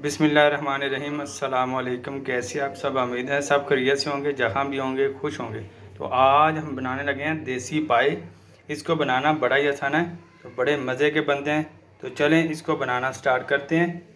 बिस्मिल्लाहिर्रहमानिर्रहीम। अस्सलाम वालेकुम। कैसे आप सब? उम्मीद है सब खैरियत से होंगे, जहाँ भी होंगे खुश होंगे। तो आज हम बनाने लगे हैं देसी पाए। इसको बनाना बड़ा ही आसान है, तो बड़े मज़े के बनते हैं। तो चलें इसको बनाना स्टार्ट करते हैं।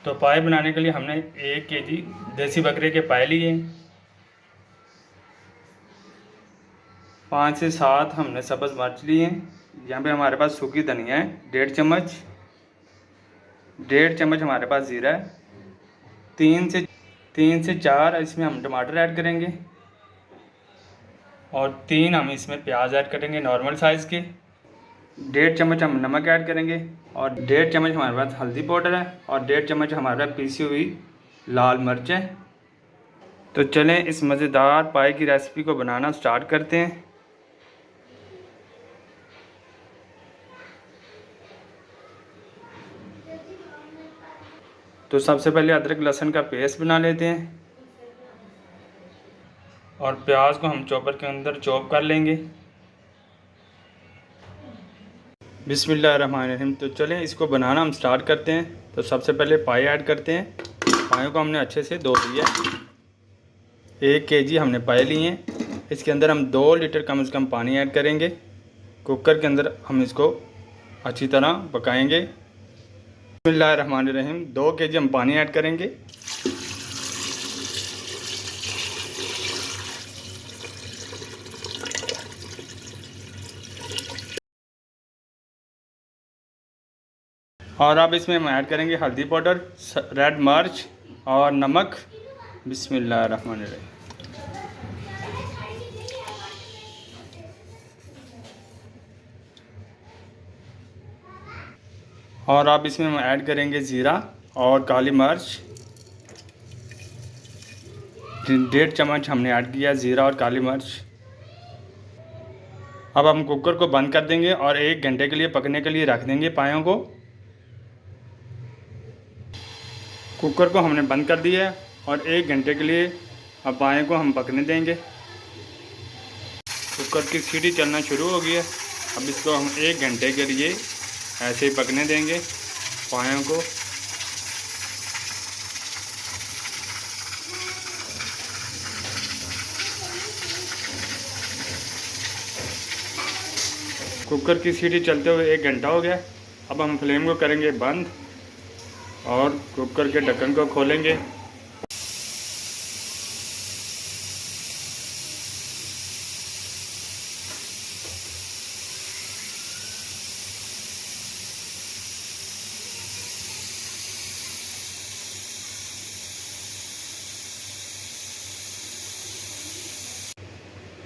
तो पाए बनाने के लिए हमने 1 केजी देसी बकरे के पाए लिए, 5 से 7 हमने सब्ज़ मिर्च लिए। यहाँ पे हमारे पास सूखी धनिया है 1.5 चम्मच हमारे पास ज़ीरा है। 3 से 4 इसमें हम टमाटर ऐड करेंगे, और 3 हम इसमें प्याज ऐड करेंगे नॉर्मल साइज़ के। 1.5 चम्मच हम नमक ऐड करेंगे, और 1.5 चम्मच हमारे पास हल्दी पाउडर है, और 1.5 चम्मच हमारे पास पीसी हुई लाल मिर्च है। तो चलें इस मज़ेदार पाए की रेसिपी को बनाना स्टार्ट करते हैं। तो सबसे पहले अदरक लहसुन का पेस्ट बना लेते हैं, और प्याज को हम चॉपर के अंदर चॉप कर लेंगे। बिस्मिल्लाहिर्रहमानिर्रहीम। तो चलें इसको बनाना हम स्टार्ट करते हैं। तो सबसे पहले पाए ऐड करते हैं। पायों को हमने अच्छे से धो लिया। 1 केजी हमने पाए लिए हैं। इसके अंदर हम 2 लीटर कम से कम पानी ऐड करेंगे। कुकर के अंदर हम इसको अच्छी तरह पकाएंगे। बिस्मिल्लाहिर्रहमानिर्रहीम। 2 केजी हम पानी ऐड करेंगे। और अब इसमें हम ऐड करेंगे हल्दी पाउडर, रेड मिर्च और नमक। बिस्मिल्लाहिर्रहमानिर्रहीम। और अब इसमें हम ऐड करेंगे ज़ीरा और काली मिर्च। 1.5 चम्मच हमने ऐड किया ज़ीरा और काली मिर्च। अब हम कुकर को बंद कर देंगे और 1 घंटे के लिए पकने के लिए रख देंगे पायों को। कुकर को हमने बंद कर दिया है, और 1 घंटे के लिए अब पाए को हम पकने देंगे। कुकर की सीटी चलना शुरू हो गई है। अब इसको हम 1 घंटे के लिए ऐसे ही पकने देंगे पायों को। कुकर की सीटी चलते हुए 1 घंटा हो गया। अब हम फ्लेम को करेंगे बंद, और कुकर के ढक्कन को खोलेंगे।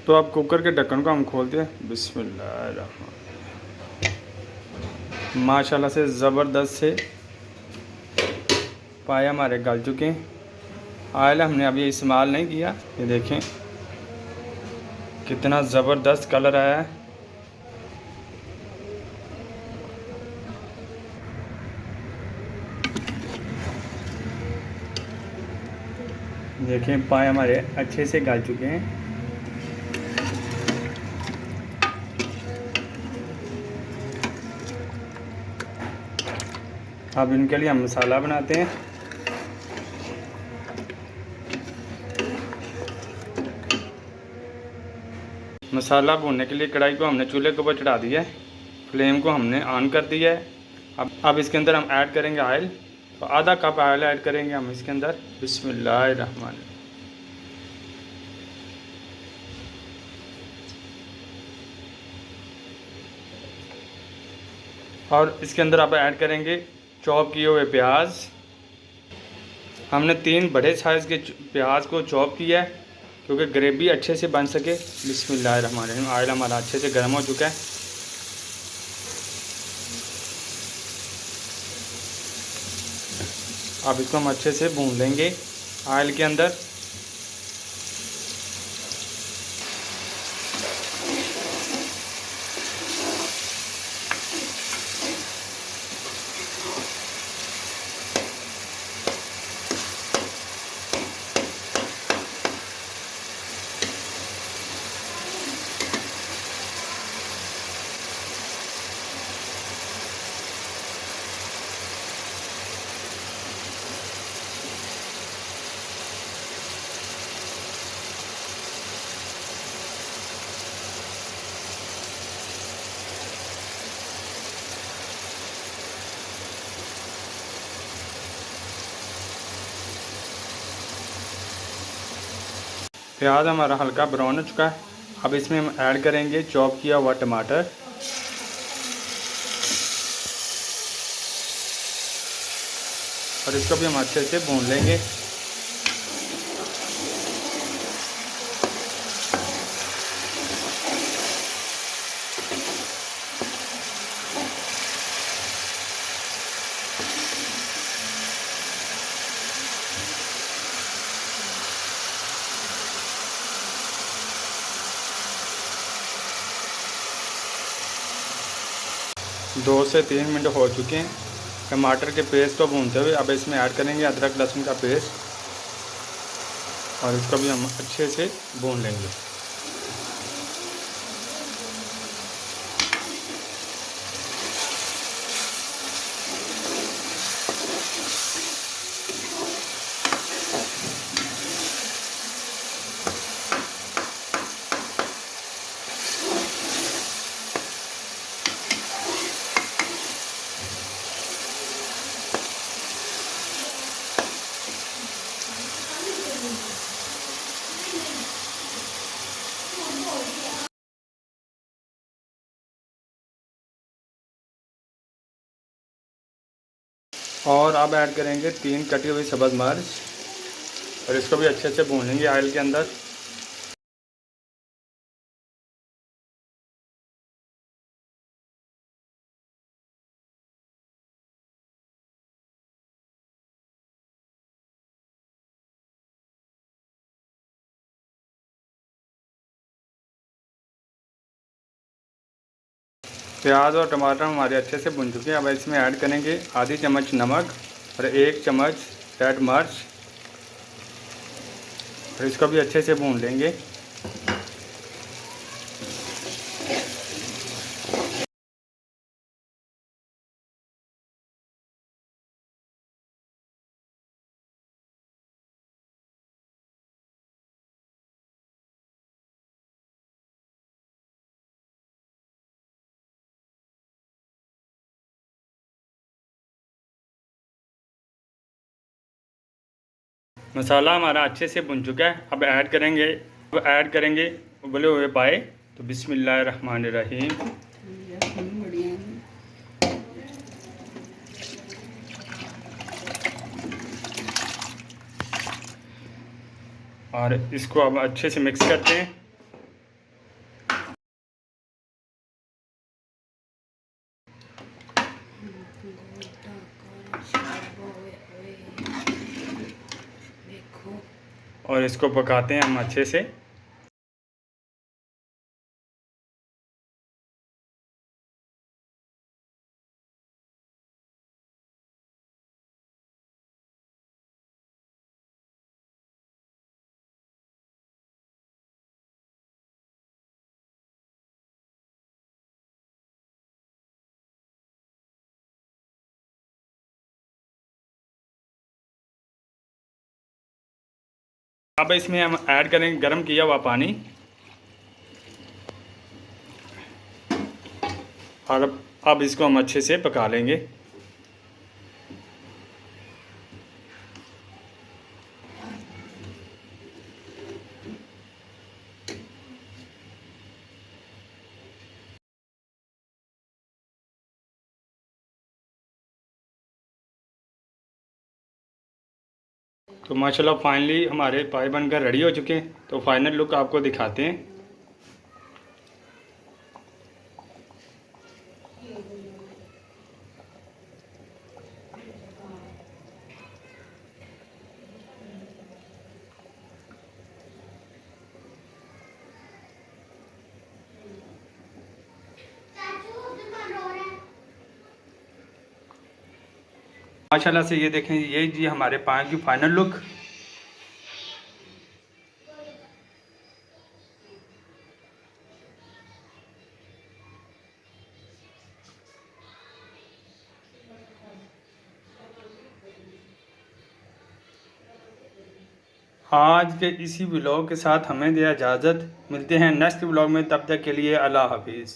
तो अब कुकर के ढक्कन को हम खोलते हैं। बिस्मिल्लाहिर्रहमानिर्रहीम। माशाल्लाह से ज़बरदस्त से पाए हमारे गल चुके हैं। ऑयल हमने अभी इस्तेमाल नहीं किया। ये देखें कितना ज़बरदस्त कलर आया है। देखें पाए हमारे अच्छे से गल चुके हैं। अब इनके लिए हम मसाला बनाते हैं। मसाला भूनने के लिए कढ़ाई को हमने चूल्हे के ऊपर चढ़ा दिया है। फ्लेम को हमने ऑन कर दिया है। अब इसके अंदर हम ऐड करेंगे ऑयल। तो आधा कप ऑयल ऐड करेंगे हम इसके अंदर। बिस्मिल्लाहिर्रहमानिर्रहीम। और इसके अंदर आप ऐड करेंगे चॉप किए हुए प्याज। हमने 3 बड़े साइज़ के प्याज को चॉप किया है, क्योंकि ग्रेवी अच्छे से बन सके। बिस्मिल्लाहिर्रहमानिर्रहीम। ऑयल हमारा अच्छे से गर्म हो चुका है। अब इसको हम अच्छे से भून लेंगे ऑयल के अंदर। प्याज हमारा हल्का ब्राउन हो चुका है। अब इसमें हम ऐड करेंगे चॉप किया हुआ टमाटर और इसको भी हम अच्छे से भून लेंगे। दो से 3 मिनट हो चुके हैं टमाटर के पेस्ट को भूनते हुए। अब इसमें ऐड करेंगे अदरक लहसुन का पेस्ट और इसको भी हम अच्छे से भून लेंगे। और अब ऐड करेंगे 3 कटी हुई सब्ज़ मिर्च और इसको भी अच्छे से भून लेंगे ऑयल के अंदर। प्याज और टमाटर हमारे अच्छे से भुन चुके हैं। अब इसमें ऐड करेंगे आधी चम्मच नमक और 1 चम्मच रेड मिर्च और इसको भी अच्छे से भून लेंगे। मसाला हमारा अच्छे से भुन चुका है। अब ऐड करेंगे उबले हुए पाए। तो बिस्मिल्लाहिर्रहमानिर्रहीम। और इसको अब अच्छे से मिक्स करते हैं। और इसको पकाते हैं हम अच्छे से। अब इसमें हम ऐड करेंगे गरम किया हुआ पानी और अब इसको हम अच्छे से पका लेंगे। तो माशाल्लाह फाइनली हमारे पाए बनकर रेडी हो चुके हैं। तो फाइनल लुक आपको दिखाते हैं। माशाल्लाह से ये देखें, ये जी हमारे पायों की फाइनल लुक। आज के इसी व्लॉग के साथ हमें दिया इजाज़त। मिलते हैं नेक्स्ट व्लॉग में, तब तक के लिए अल्लाह हाफिज़।